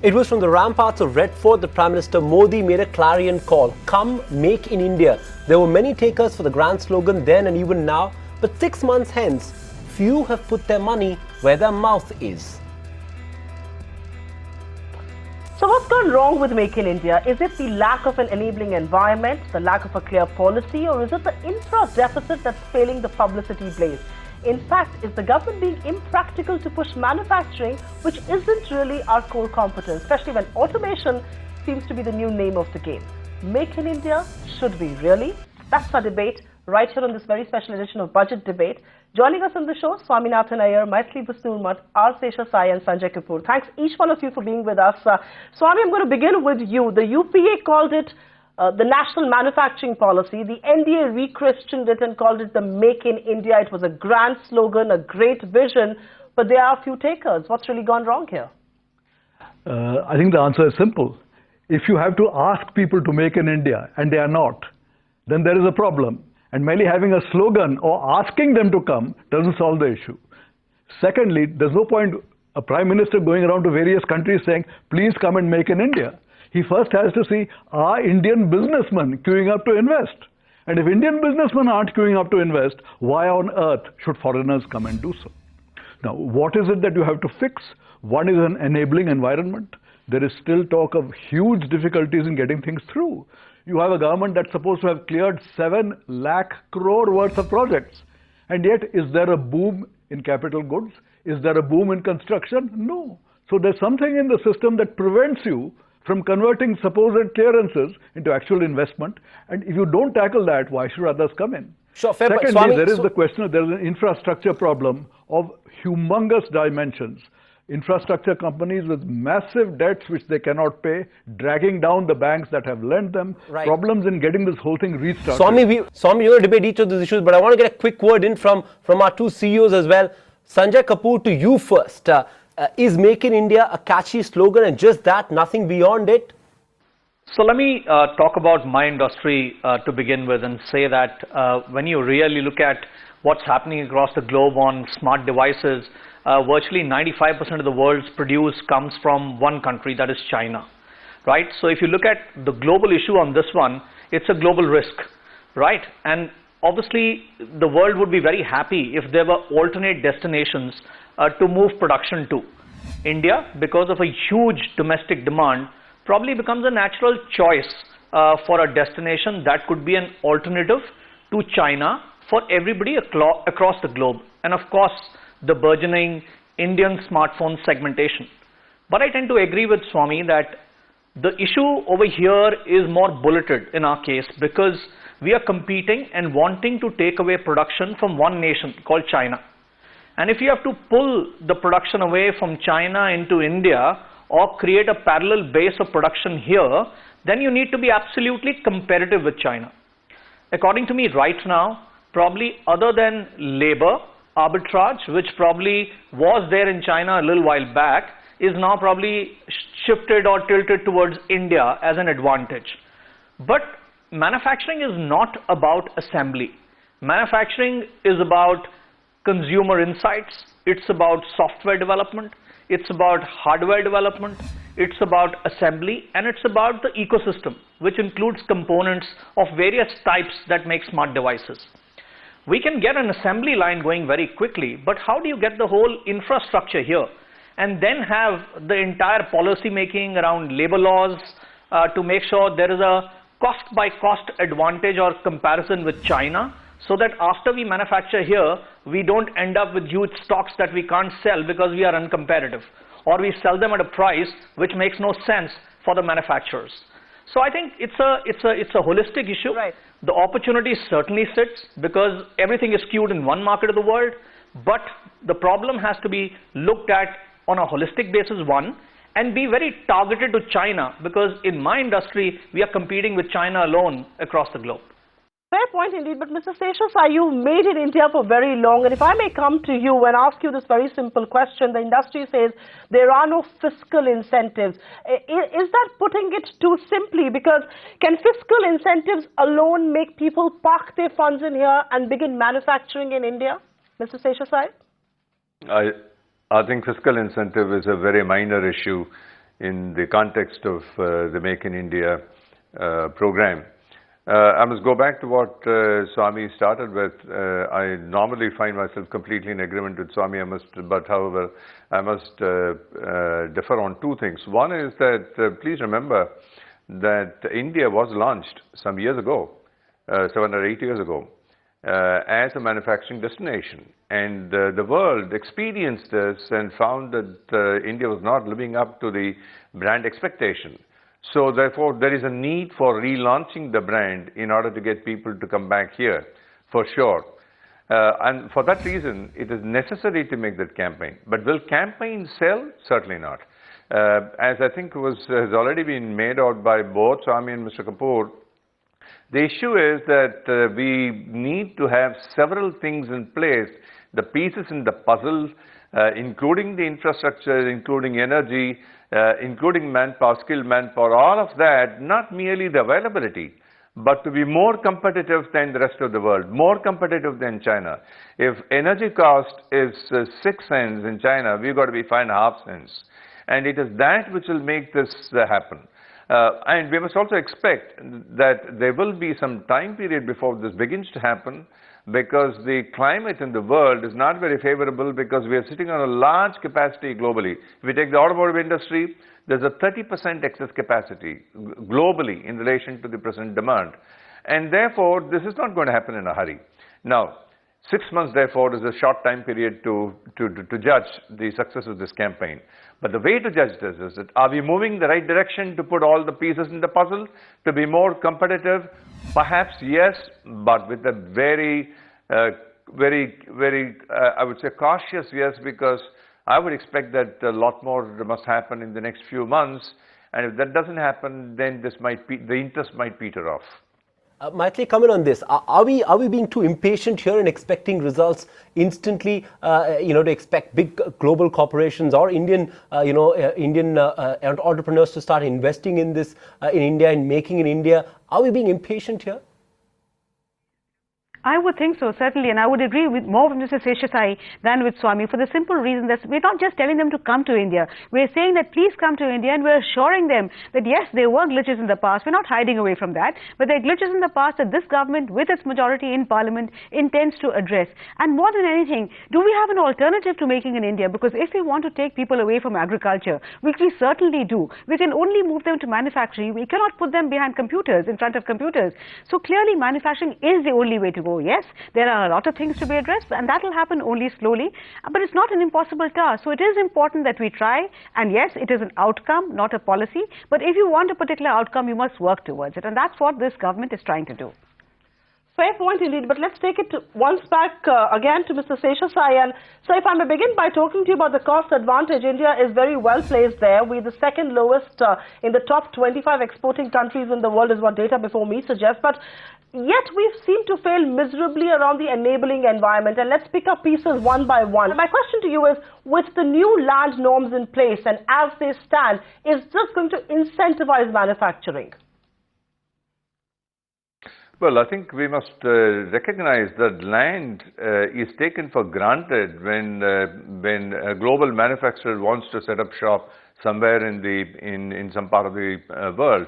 It was from the ramparts of Red Fort that Prime Minister Modi made a clarion call. Come, make in India. There were many takers for the grand slogan then and even now, but 6 months hence, few have put their money where their mouth is. So what's gone wrong with Make in India? Is it the lack of an enabling environment, the lack of a clear policy, or is it the infra deficit that's failing the publicity blaze? In fact, is the government being impractical to push manufacturing, which isn't really our core competence, especially when automation seems to be the new name of the game? Make in India, should we really? That's our debate right here on this very special edition of Budget Debate. Joining us on the show, Swaminathan Aiyar Mythili Bhusnurmath, R Seshasayee and Sanjay Kapoor. Thanks each one of you for being with us. Swami, I'm going to begin with you. The UPA called it the National Manufacturing Policy. The NDA re-christened it and called it the Make in India. It was a grand slogan, a great vision, but there are a few takers. What's really gone wrong here? I think the answer is simple. If you have to ask people to make in India and they are not, then there is a problem. And merely having a slogan or asking them to come doesn't solve the issue. Secondly, there's no point a prime minister going around to various countries saying, please come and make in India. He first has to see, are Indian businessmen queuing up to invest? And if Indian businessmen aren't queuing up to invest, why on earth should foreigners come and do so? Now, what is it that you have to fix? One is an enabling environment. There is still talk of huge difficulties in getting things through. You have a government that's supposed to have cleared 7 lakh crore worth of projects. And yet, is there a boom in capital goods? Is there a boom in construction? No. So there's something in the system that prevents you from converting supposed clearances into actual investment. And if you don't tackle that, why should others come in? Sure, fair. Secondly, Swami, there is the question of there is an infrastructure problem of humongous dimensions. Infrastructure companies with massive debts which they cannot pay, dragging down the banks that have lent them, problems in getting this whole thing restarted. Swami, you're going to debate each of these issues, but I want to get a quick word in from our two CEOs as well. Sanjay Kapoor, to you first. Is Make in India a catchy slogan and just that, nothing beyond it? So let me talk about my industry to begin with and say that when you really look at what's happening across the globe on smart devices, virtually 95% of the world's produce comes from one country, that is China, right? So if you look at the global issue on this one, it's a global risk, right? And obviously the world would be very happy if there were alternate destinations to move production to. India, because of a huge domestic demand, probably becomes a natural choice for a destination that could be an alternative to China for everybody across the globe. And of course, the burgeoning Indian smartphone segmentation. But I tend to agree with Swami that the issue over here is more bulleted in our case because we are competing and wanting to take away production from one nation called China. And if you have to pull the production away from China into India or create a parallel base of production here, then you need to be absolutely competitive with China. According to me right now, probably other than labor arbitrage, which probably was there in China a little while back, is now probably shifted or tilted towards India as an advantage. But manufacturing is not about assembly. Manufacturing is about consumer insights, it's about software development, it's about hardware development, it's about assembly, and it's about the ecosystem, which includes components of various types that make smart devices. We can get an assembly line going very quickly, but how do you get the whole infrastructure here and then have the entire policy making around labor laws to make sure there is a cost by cost advantage or comparison with China, so that after we manufacture here, we don't end up with huge stocks that we can't sell because we are uncompetitive, or we sell them at a price which makes no sense for the manufacturers. So I think it's a holistic issue. Right. The opportunity certainly sits because everything is skewed in one market of the world, but the problem has to be looked at on a holistic basis, one, and be very targeted to China, because in my industry, we are competing with China alone across the globe. Fair point indeed, but Mr. Seshasayee, you made in India for very long, and if I may come to you and ask you this very simple question, the industry says there are no fiscal incentives. Is that putting it too simply? Because can fiscal incentives alone make people park their funds in here and begin manufacturing in India? Mr. Seshasayee? I think fiscal incentive is a very minor issue in the context of the Make in India program. I must go back to what Swami started with. I normally find myself completely in agreement with Swami, but however, I must differ on two things. One is that please remember that India was launched some years ago, 7 or 8 years ago, as a manufacturing destination. And the world experienced this and found that India was not living up to the brand expectation. So therefore, there is a need for relaunching the brand in order to get people to come back here, for sure. And for that reason, it is necessary to make that campaign. But will campaign sell? Certainly not. As I think has already been made out by both Swami and Mr. Kapoor, the issue is that we need to have several things in place, the pieces in the puzzle, including the infrastructure, including energy, including manpower, skilled manpower, all of that, not merely the availability, but to be more competitive than the rest of the world, more competitive than China. If energy cost is 6 cents in China, we've got to be 5.5 cents. And it is that which will make this happen. And we must also expect that there will be some time period before this begins to happen, because the climate in the world is not very favorable, because we are sitting on a large capacity globally. If we take the automotive industry, there's a 30% excess capacity globally in relation to the present demand. And therefore, this is not going to happen in a hurry. Now, 6 months, therefore, is a short time period to judge the success of this campaign. But the way to judge this is that, are we moving in the right direction to put all the pieces in the puzzle to be more competitive? Perhaps yes, but with a very, I would say cautious yes, because I would expect that a lot more must happen in the next few months. And if that doesn't happen, then the interest might peter off. Mythili, comment on this. Are we being too impatient here and expecting results instantly? To expect big global corporations or Indian entrepreneurs to start investing in this in India and making in India. Are we being impatient here? I would think so, certainly, and I would agree with more with Mr. Seshasayee than with Swami, for the simple reason that we're not just telling them to come to India. We're saying that please come to India, and we're assuring them that yes, there were glitches in the past. We're not hiding away from that, but there are glitches in the past that this government, with its majority in Parliament, intends to address. And more than anything, do we have an alternative to making in India? Because if we want to take people away from agriculture, which we certainly do, we can only move them to manufacturing. We cannot put them behind computers, in front of computers. So clearly, manufacturing is the only way to go. Yes, there are a lot of things to be addressed, and that will happen only slowly, but it's not an impossible task. So it is important that we try, and yes, it is an outcome, not a policy, but if you want a particular outcome, you must work towards it, and that's what this government is trying to do. Fair point indeed, but let's take it once back again to Mr. Seshasayee. And so if I may begin by talking to you about the cost advantage, India is very well placed there. We're the second lowest in the top 25 exporting countries in the world, is what data before me suggests. But yet we seem to fail miserably around the enabling environment. And let's pick up pieces one by one. My question to you is, with the new land norms in place and as they stand, is this going to incentivize manufacturing? Well, I think we must recognize that land is taken for granted when a global manufacturer wants to set up shop somewhere in some part of the world.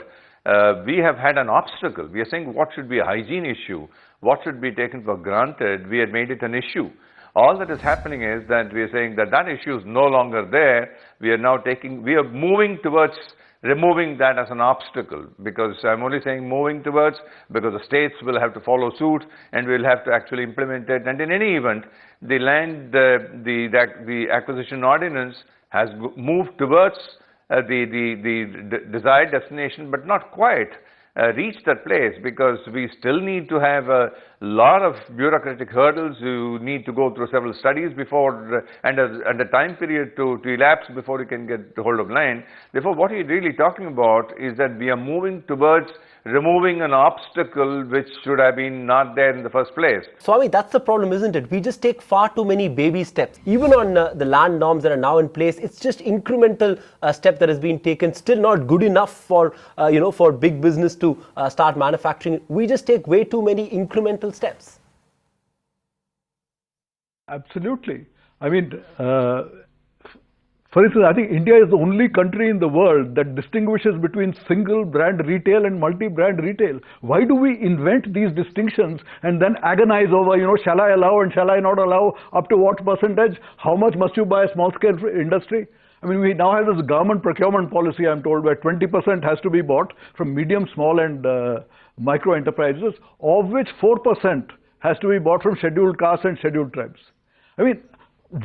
We have had an obstacle. We are saying what should be a hygiene issue, what should be taken for granted. We had made it an issue. All that is happening is that we are saying that that issue is no longer there. We are moving towards removing that as an obstacle, because I'm only saying moving towards, because the states will have to follow suit and we'll have to actually implement it. And in any event, the land, the acquisition ordinance has moved towards the desired destination, but not quite reached that place, because we still need to have a lot of bureaucratic hurdles. You need to go through several studies before and a time period to elapse before you can get hold of land. Therefore, what we're really talking about is that we are moving towards removing an obstacle which should have been not there in the first place. Swami, that's the problem, isn't it? We just take far too many baby steps. Even on the land norms that are now in place, it's just incremental step that has been taken, still not good enough for for big business to start manufacturing. We just take way too many incremental steps. Absolutely. I mean, For instance, I think India is the only country in the world that distinguishes between single brand retail and multi-brand retail. Why do we invent these distinctions and then agonize over, shall I allow and shall I not allow, up to what percentage? How much must you buy a small-scale industry? I mean, we now have this government procurement policy, I'm told, where 20% has to be bought from medium, small and micro enterprises, of which 4% has to be bought from scheduled castes and scheduled tribes. I mean,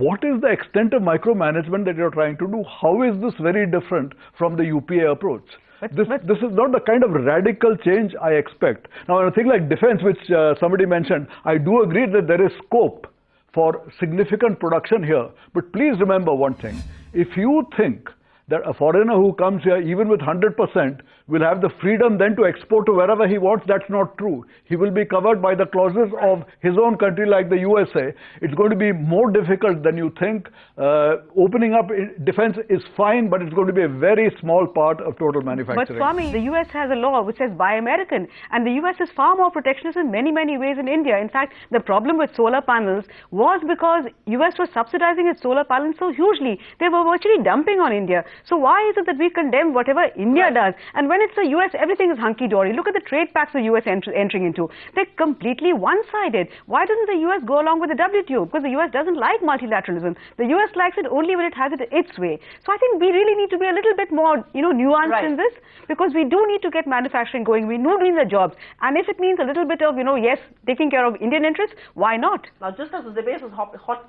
what is the extent of micromanagement that you're trying to do? How is this very different from the UPA approach? This is not the kind of radical change I expect. Now, on a thing like defense, which somebody mentioned, I do agree that there is scope for significant production here. But please remember one thing. If you think that a foreigner who comes here, even with 100%, will have the freedom then to export to wherever he wants, that's not true. He will be covered by the clauses of his own country like the USA. It's going to be more difficult than you think. Opening up defense is fine, but it's going to be a very small part of total manufacturing. But Swami, the US has a law which says buy American, and the US is far more protectionist in many, many ways in India. In fact, the problem with solar panels was because US was subsidizing its solar panels so hugely. They were virtually dumping on India. So why is it that we condemn whatever India does? And when it's the US, everything is hunky-dory. Look at the trade pacts the US entering into. They're completely one-sided. Why doesn't the US go along with the WTO? Because the US doesn't like multilateralism. The US likes it only when it has it its way. So I think we really need to be a little bit more, nuanced in this, because we do need to get manufacturing going. We know doing the jobs. And if it means a little bit of, yes, taking care of Indian interests, why not? Now, just as the debate is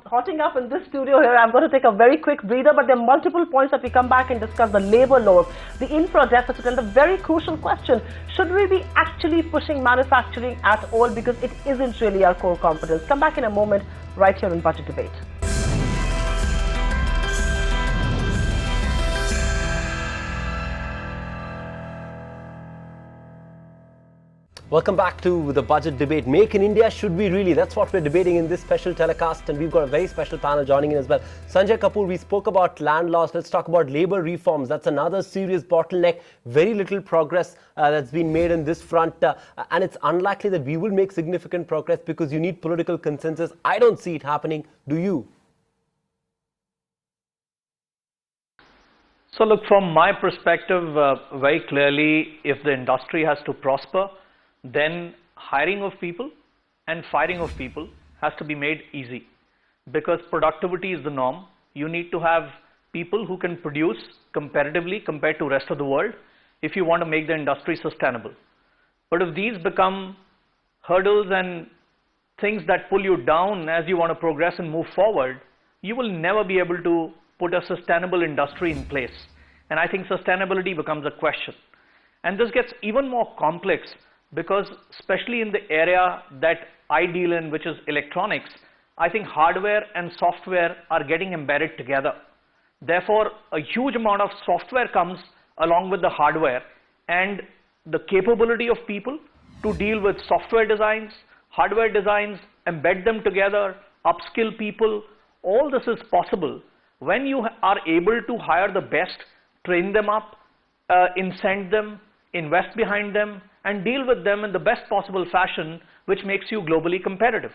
hotting up in this studio here, I'm going to take a very quick breather, but there are multiple points that we come back and discuss: the labor laws, the infra deficit, and the very crucial question, should we be actually pushing manufacturing at all, because it isn't really our core competence. Come back in a moment right here in Budget Debate. Welcome back to the Budget Debate. Make in India, should we really? That's what we're debating in this special telecast, and we've got a very special panel joining in as well. Sanjay Kapoor, we spoke about land laws. Let's talk about labor reforms. That's another serious bottleneck. Very little progress that's been made in this front, and it's unlikely that we will make significant progress because you need political consensus. I don't see it happening. Do you? So look, from my perspective, very clearly, if the industry has to prosper, then hiring of people and firing of people has to be made easy, because productivity is the norm. You need to have people who can produce comparatively compared to rest of the world if you want to make the industry sustainable. But if these become hurdles and things that pull you down as you want to progress and move forward, you will never be able to put a sustainable industry in place. And I think sustainability becomes a question. And this gets even more complex because, especially in the area that I deal in, which is electronics, I think hardware and software are getting embedded together. Therefore, a huge amount of software comes along with the hardware, and the capability of people to deal with software designs, hardware designs, embed them together, upskill people, all this is possible when you are able to hire the best, train them up, incent them, invest behind them, and deal with them in the best possible fashion, which makes you globally competitive.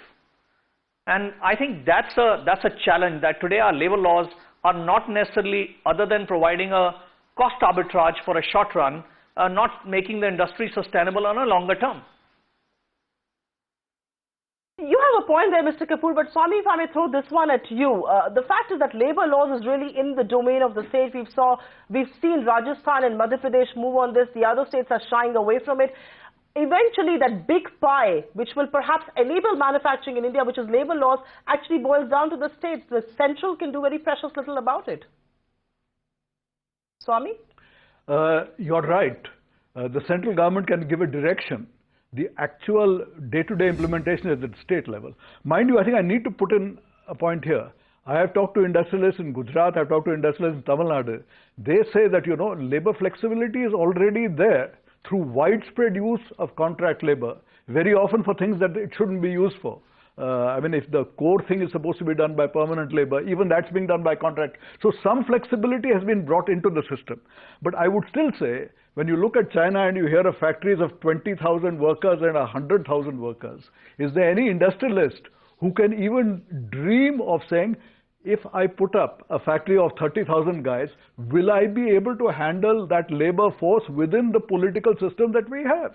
And I think that's a challenge, that today our labor laws are not necessarily, other than providing a cost arbitrage for a short run, not making the industry sustainable on a longer term. You have a point there, Mr. Kapoor, but Swami, if I may throw this one at you. The fact is that labor laws is really in the domain of the state. We've seen Rajasthan and Madhya Pradesh move on this. The other states are shying away from it. Eventually, that big pie, which will perhaps enable manufacturing in India, which is labor laws, actually boils down to the states. The central can do very precious little about it. Swami? You're right. The central government can give a direction. The actual day-to-day implementation is at the state level. Mind you, I think I need to put in a point here. I have talked to industrialists in Gujarat, I've talked to industrialists in Tamil Nadu. They say that, labor flexibility is already there through widespread use of contract labor, very often for things that it shouldn't be used for. I mean, if the core thing is supposed to be done by permanent labor, even that's being done by contract. So some flexibility has been brought into the system. But I would still say, when you look at China and you hear of factories of 20,000 workers and 100,000 workers, is there any industrialist who can even dream of saying, if I put up a factory of 30,000 guys, will I be able to handle that labor force within the political system that we have?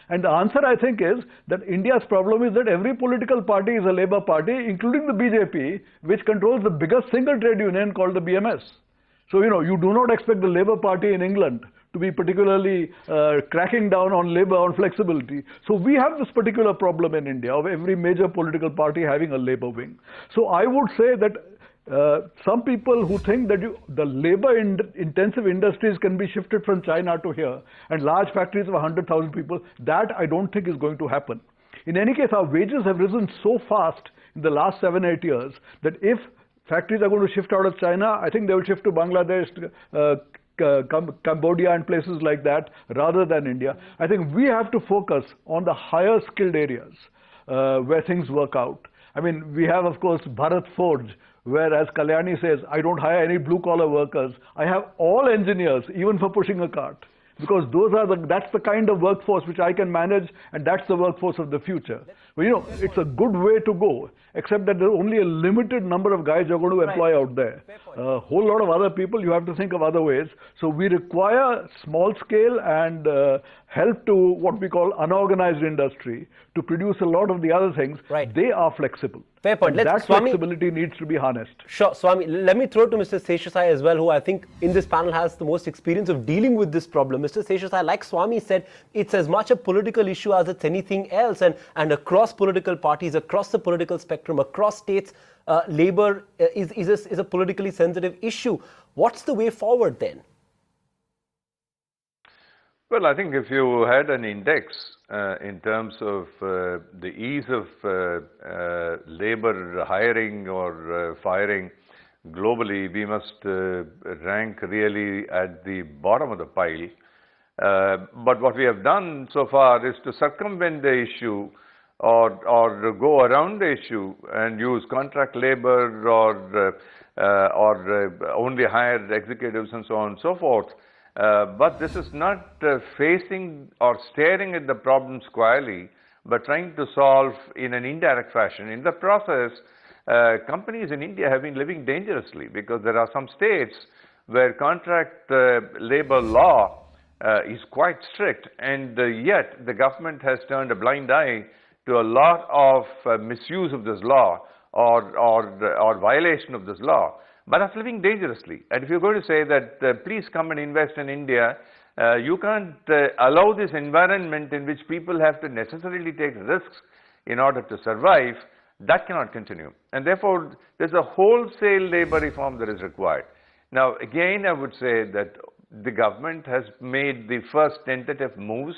And the answer, I think, is that India's problem is that every political party is a labor party, including the BJP, which controls the biggest single trade union called the BMS. So, you do not expect the Labour Party in England to be particularly cracking down on labour, on flexibility. So we have this particular problem in India of every major political party having a labour wing. So I would say that some people who think that the labour-intensive industries can be shifted from China to here and large factories of 100,000 people, that I don't think is going to happen. In any case, our wages have risen so fast in the last 7-8 years that if factories are going to shift out of China, I think they will shift to Bangladesh, Cambodia and places like that rather than India. I think we have to focus on the higher skilled areas where things work out. I mean, we have, of course, Bharat Forge, where, as Kalyani says, I don't hire any blue-collar workers. I have all engineers, even for pushing a cart. Because that's the kind of workforce which I can manage, and that's the workforce of the future. Well, it's a good way to go, except that there's only a limited number of guys you're going to employ out there. A whole lot of other people, you have to think of other ways. So we require small scale and help to what we call unorganized industry to produce a lot of the other things. Right. They are flexible. Fair point. That flexibility needs to be harnessed. Sure, Swami. Let me throw it to Mr. Seshasayee as well, who I think in this panel has the most experience of dealing with this problem. Mr. Seshasayee, like Swami said, it's as much a political issue as it's anything else, and across political parties, across the political spectrum, across states, labour is a politically sensitive issue. What's the way forward then? Well, I think if you had an index in terms of the ease of labor hiring or firing globally, we must rank really at the bottom of the pile. But what we have done so far is to circumvent the issue or go around the issue and use contract labor or only hire executives and so on and so forth. But this is not facing or staring at the problem squarely, but trying to solve in an indirect fashion. In the process, companies in India have been living dangerously because there are some states where contract labor law is quite strict, and yet the government has turned a blind eye to a lot of misuse of this law or violation of this law. But are living dangerously. And if you're going to say that please come and invest in India, you can't allow this environment in which people have to necessarily take risks in order to survive. That cannot continue. And therefore, there's a wholesale labor reform that is required. Now, again, I would say that the government has made the first tentative moves.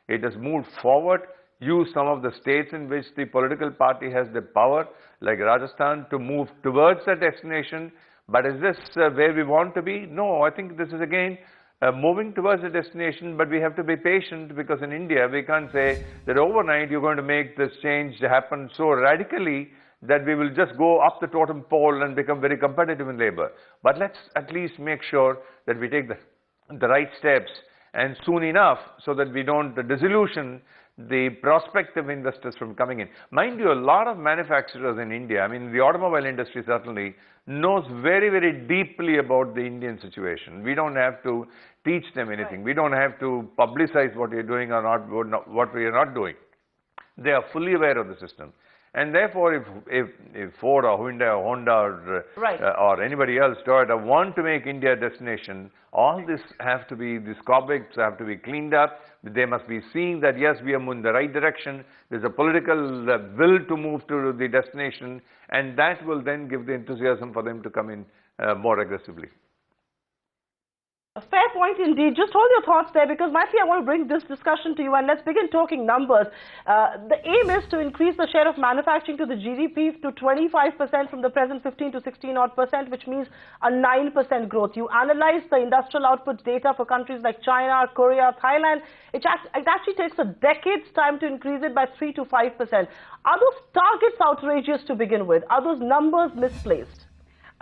It has moved forward, used some of the states in which the political party has the power, like Rajasthan, to move towards that destination. But is this where we want to be? No, I think this is again moving towards the destination, but we have to be patient because in India we can't say that overnight you're going to make this change happen so radically that we will just go up the totem pole and become very competitive in labor. But let's at least make sure that we take the right steps and soon enough so that we don't disillusion the prospective investors from coming in. Mind you, a lot of manufacturers in India, I mean the automobile industry certainly knows very, very deeply about the Indian situation. We don't have to teach them anything. We don't have to publicize what we are doing or not, what we are not doing. They are fully aware of the system. And therefore, if Ford or Hyundai or Honda or anybody else, Toyota, want to make India a destination, all this have to be, these cobwebs have to be cleaned up. They must be seeing that, yes, we are moving in the right direction. There's a political will to move to the destination, and that will then give the enthusiasm for them to come in more aggressively. A fair point indeed. Just hold your thoughts there, because Mythili, I want to bring this discussion to you, and let's begin talking numbers. The aim is to increase the share of manufacturing to the GDP to 25% from the present 15 to 16 odd %, which means a 9% growth. You analyze the industrial output data for countries like China, Korea, Thailand. It actually takes a decade's time to increase it by 3 to 5%. Are those targets outrageous to begin with? Are those numbers misplaced?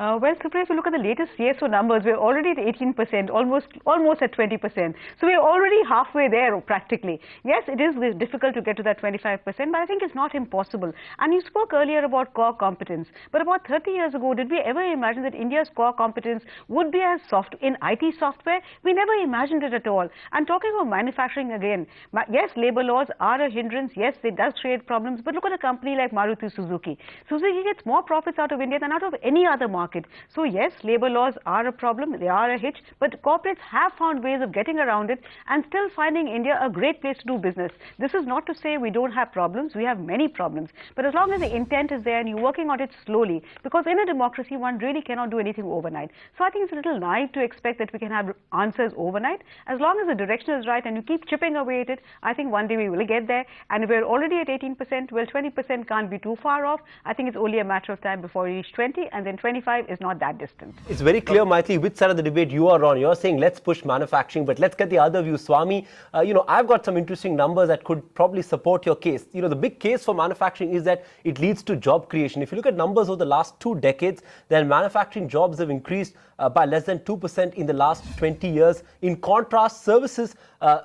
Well, Supriya, if you look at the latest CSO numbers, we're already at 18%, almost at 20%. So we're already halfway there, practically. Yes, it is difficult to get to that 25%, but I think it's not impossible. And you spoke earlier about core competence. But about 30 years ago, did we ever imagine that India's core competence would be as in IT software? We never imagined it at all. And talking about manufacturing again, yes, labor laws are a hindrance. Yes, it does create problems. But look at a company like Maruti Suzuki. Suzuki gets more profits out of India than out of any other market. So yes, labor laws are a problem, they are a hitch, but corporates have found ways of getting around it and still finding India a great place to do business. This is not to say we don't have problems, we have many problems, but as long as the intent is there and you're working on it slowly, because in a democracy one really cannot do anything overnight. So I think it's a little naive to expect that we can have answers overnight. As long as the direction is right and you keep chipping away at it, I think one day we will get there. And if we're already at 18%, well, 20% can't be too far off. I think it's only a matter of time before we reach 20, and then 25 is not that distant. It's very clear, Mythili, which side of the debate you are on. You're saying let's push manufacturing, but let's get the other view. Swami, I've got some interesting numbers that could probably support your case. The big case for manufacturing is that it leads to job creation. If you look at numbers over the last 2 decades, then manufacturing jobs have increased by less than 2% in the last 20 years. In contrast, services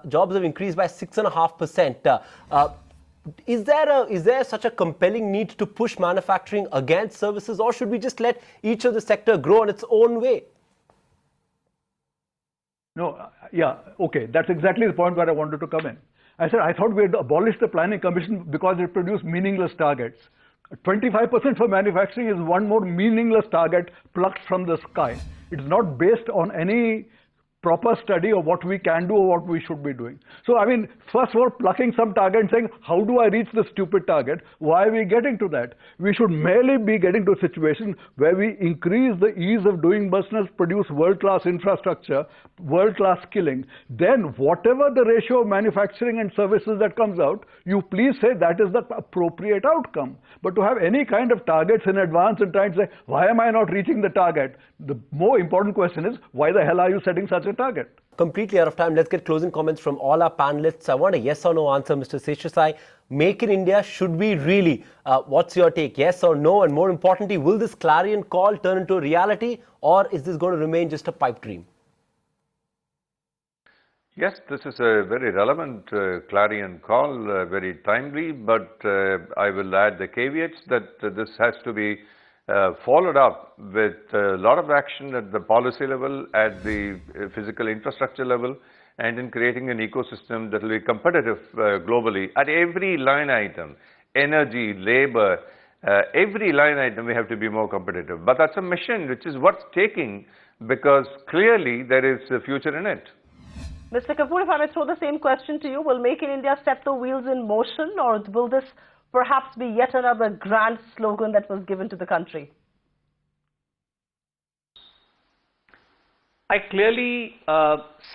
jobs have increased by 6.5%. Is there such a compelling need to push manufacturing against services, or should we just let each of the sector grow in its own way? No, yeah, okay, that's exactly the point where I wanted to come in. I said I thought we had abolished the Planning Commission because it produced meaningless targets. 25% for manufacturing is one more meaningless target plucked from the sky. It's not based on any proper study of what we can do or what we should be doing. So, I mean, first of all, plucking some target and saying, how do I reach the stupid target? Why are we getting to that? We should merely be getting to a situation where we increase the ease of doing business, produce world-class infrastructure, world-class skilling. Then, whatever the ratio of manufacturing and services that comes out, you please say that is the appropriate outcome. But to have any kind of targets in advance and try and say, why am I not reaching the target? The more important question is, why the hell are you setting such a target? Completely out of time. Let's get closing comments from all our panelists. I want a yes or no answer, Mr. Seshasayee. Make in India, should we really? What's your take? Yes or no? And more importantly, will this clarion call turn into a reality, or is this going to remain just a pipe dream? Yes, this is a very relevant clarion call, very timely, but I will add the caveats that this has to be followed up with a lot of action at the policy level, at the physical infrastructure level, and in creating an ecosystem that will be competitive globally at every line item, energy, labor, every line item we have to be more competitive. But that's a mission which is worth taking, because clearly there is a future in it. Mr. Kapoor, if I may throw the same question to you, will Make in India set the wheels in motion, or will this perhaps be yet another grand slogan that was given to the country? I clearly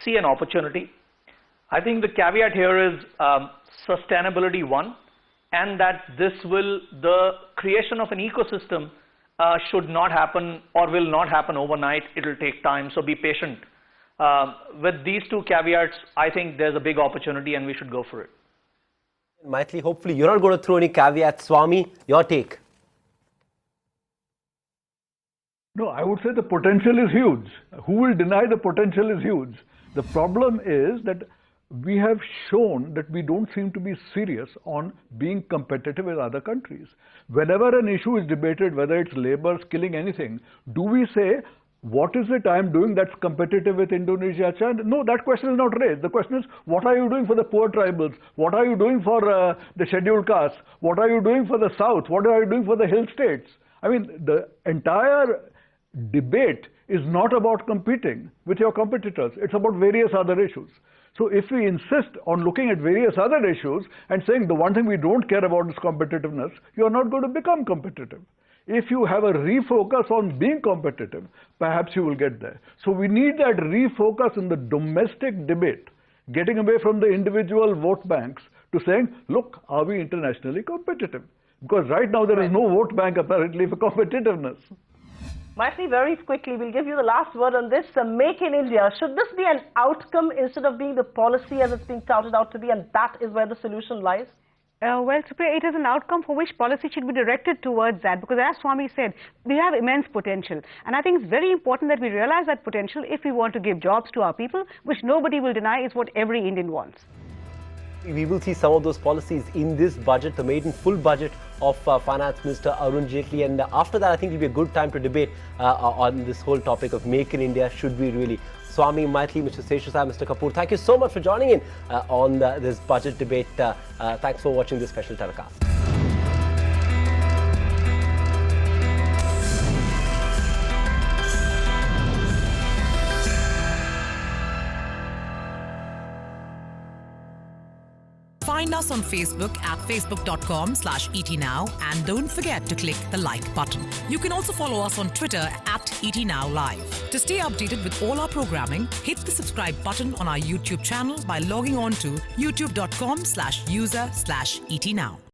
see an opportunity. I think the caveat here is sustainability one, and that the creation of an ecosystem should not happen or will not happen overnight. It will take time, so be patient. With these two caveats, I think there's a big opportunity and we should go for it. Mythili, hopefully you're not going to throw any caveats. Swami, your take? No, I would say the potential is huge. Who will deny the potential is huge? The problem is that we have shown that we don't seem to be serious on being competitive with other countries. Whenever an issue is debated, whether it's labor, skilling, anything, do we say, what is it I'm doing that's competitive with Indonesia, China? No, that question is not raised. The question is, what are you doing for the poor tribals? What are you doing for the scheduled castes? What are you doing for the South? What are you doing for the hill states? I mean, the entire debate is not about competing with your competitors. It's about various other issues. So if we insist on looking at various other issues and saying the one thing we don't care about is competitiveness, you are not going to become competitive. If you have a refocus on being competitive, perhaps you will get there. So we need that refocus in the domestic debate, getting away from the individual vote banks to saying, look, are we internationally competitive? Because right now there is no vote bank apparently for competitiveness. Mythili, very quickly, we'll give you the last word on this. Make in India, should this be an outcome instead of being the policy as it's being touted out to be, and that is where the solution lies? Well, Supriya, it is an outcome for which policy should be directed towards that, because as Swami said, we have immense potential. And I think it's very important that we realize that potential if we want to give jobs to our people, which nobody will deny is what every Indian wants. We will see some of those policies in this budget, the maiden full budget of Finance Minister Arun Jaitley. And after that, I think it will be a good time to debate on this whole topic of Make in India. Should we really? Swami, Mythili, Mr. Seshasayee, Mr. Kapoor, thank you so much for joining in on this budget debate. Thanks for watching this special telecast. Find us on Facebook at facebook.com/ETNow and don't forget to click the like button. You can also follow us on Twitter at ETNowLive. To stay updated with all our programming, hit the subscribe button on our YouTube channel by logging on to youtube.com/user/ETNow.